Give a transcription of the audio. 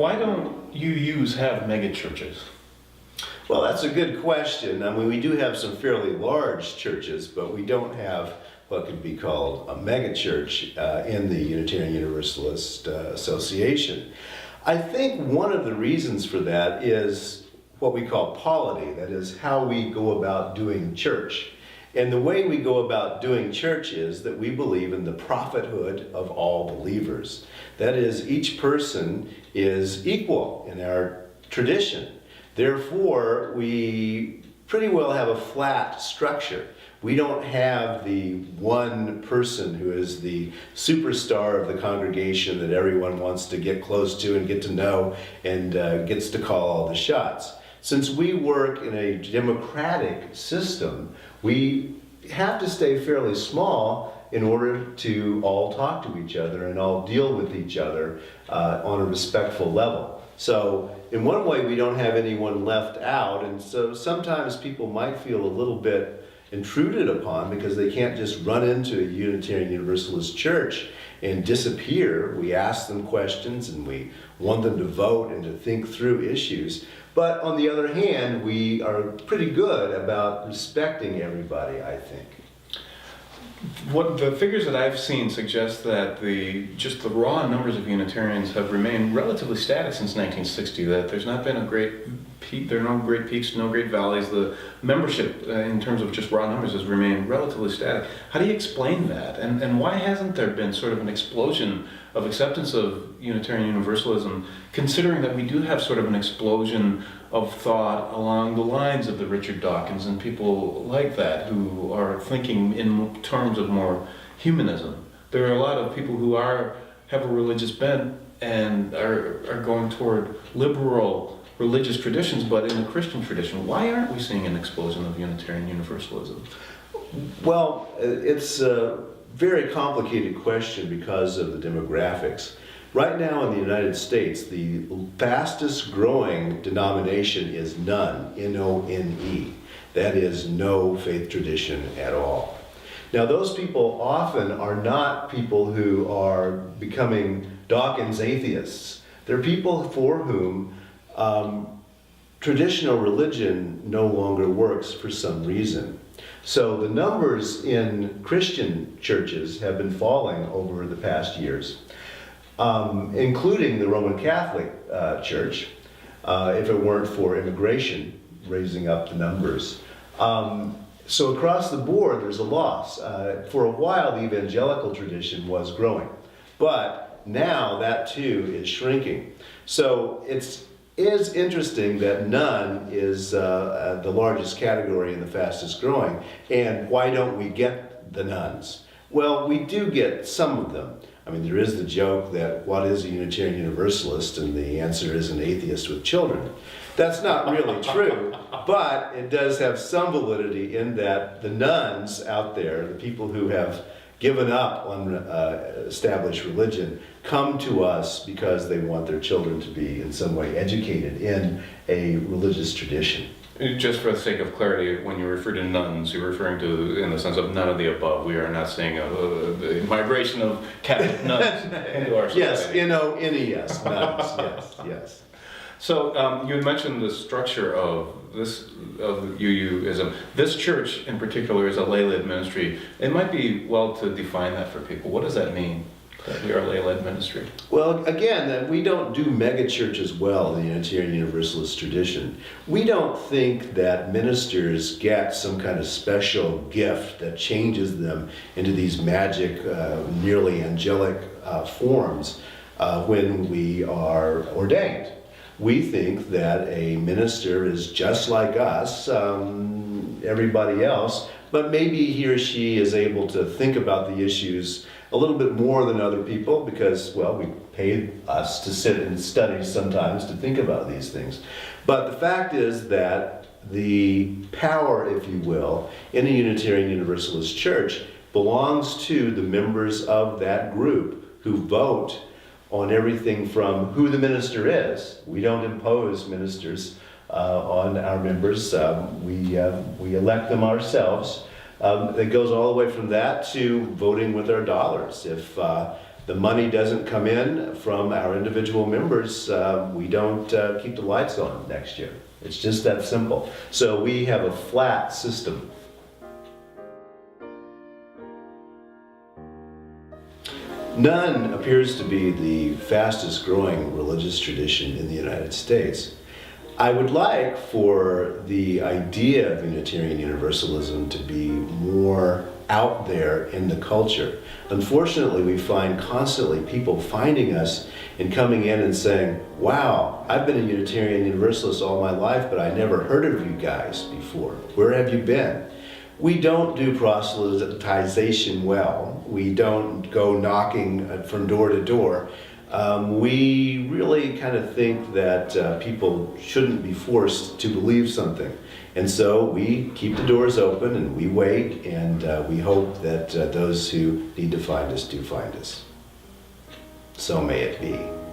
why don't UUs have mega churches? Well, that's a good question. I mean, we do have some fairly large churches, but we don't have what could be called a mega church in the Unitarian Universalist Association. I think one of the reasons for that is what we call polity, that is how we go about doing church. And the way we go about doing church is that we believe in the prophethood of all believers. That is, each person is equal in our tradition. Therefore, we pretty well have a flat structure. We don't have the one person who is the superstar of the congregation that everyone wants to get close to and get to know and gets to call all the shots. Since we work in a democratic system, we have to stay fairly small in order to all talk to each other and all deal with each other on a respectful level. So in one way, we don't have anyone left out, and so sometimes people might feel a little bit intruded upon because they can't just run into a Unitarian Universalist church and disappear. We ask them questions and we want them to vote and to think through issues. But on the other hand, we are pretty good about respecting everybody, I think. What the figures that I've seen suggest that just the raw numbers of Unitarians have remained relatively static since 1960. That there's not been a great peak, there are no great peaks, no great valleys. The membership, in terms of just raw numbers, has remained relatively static. How do you explain that? And why hasn't there been sort of an explosion of acceptance of Unitarian Universalism, considering that we do have sort of an explosion of thought along the lines of the Richard Dawkins and people like that who are thinking in terms of more humanism? There are a lot of people who have a religious bent and are going toward liberal religious traditions, but in the Christian tradition. Why aren't we seeing an explosion of Unitarian Universalism? Well, it's a very complicated question because of the demographics. Right now in the United States, the fastest growing denomination is none, N-O-N-E. That is no faith tradition at all. Now those people often are not people who are becoming Dawkins atheists. They're people for whom traditional religion no longer works for some reason. So the numbers in Christian churches have been falling over the past years. Including the Roman Catholic Church, if it weren't for immigration raising up the numbers. So across the board, there's a loss. For a while, the evangelical tradition was growing, but now that too is shrinking. So it is interesting that none is the largest category and the fastest growing. And why don't we get the nuns? Well, we do get some of them. I mean, there is the joke that what is a Unitarian Universalist? And the answer is an atheist with children. That's not really true, but it does have some validity in that the nuns out there, the people who have given up on established religion, come to us because they want their children to be in some way educated in a religious tradition. Just for the sake of clarity, when you refer to nuns, you're referring to in the sense of none of the above. We are not seeing a migration of Catholic nuns into our society. Yes, N-O-N-E-S, nuns, yes. So you had mentioned the structure of UUism. This church in particular is a lay-led ministry. It might be well to define that for people. What does that mean, that we are a lay-led ministry? Well, again, that we don't do mega churches well in the Unitarian Universalist tradition. We don't think that ministers get some kind of special gift that changes them into these magic, nearly angelic forms when we are ordained. We think that a minister is just like us, everybody else, but maybe he or she is able to think about the issues a little bit more than other people because, well, we pay us to sit and study sometimes to think about these things. But the fact is that the power, if you will, in a Unitarian Universalist church belongs to the members of that group who vote on everything from who the minister is. We don't impose ministers on our members. We elect them ourselves. It goes all the way from that to voting with our dollars. If the money doesn't come in from our individual members, we don't keep the lights on next year. It's just that simple. So we have a flat system. None appears to be the fastest growing religious tradition in the United States. I would like for the idea of Unitarian Universalism to be more out there in the culture. Unfortunately, we find constantly people finding us and coming in and saying, wow, I've been a Unitarian Universalist all my life, but I never heard of you guys before. Where have you been? We don't do proselytization well. We don't go knocking from door to door. We really kind of think that people shouldn't be forced to believe something. And so we keep the doors open and we wait, and we hope that those who need to find us do find us. So may it be.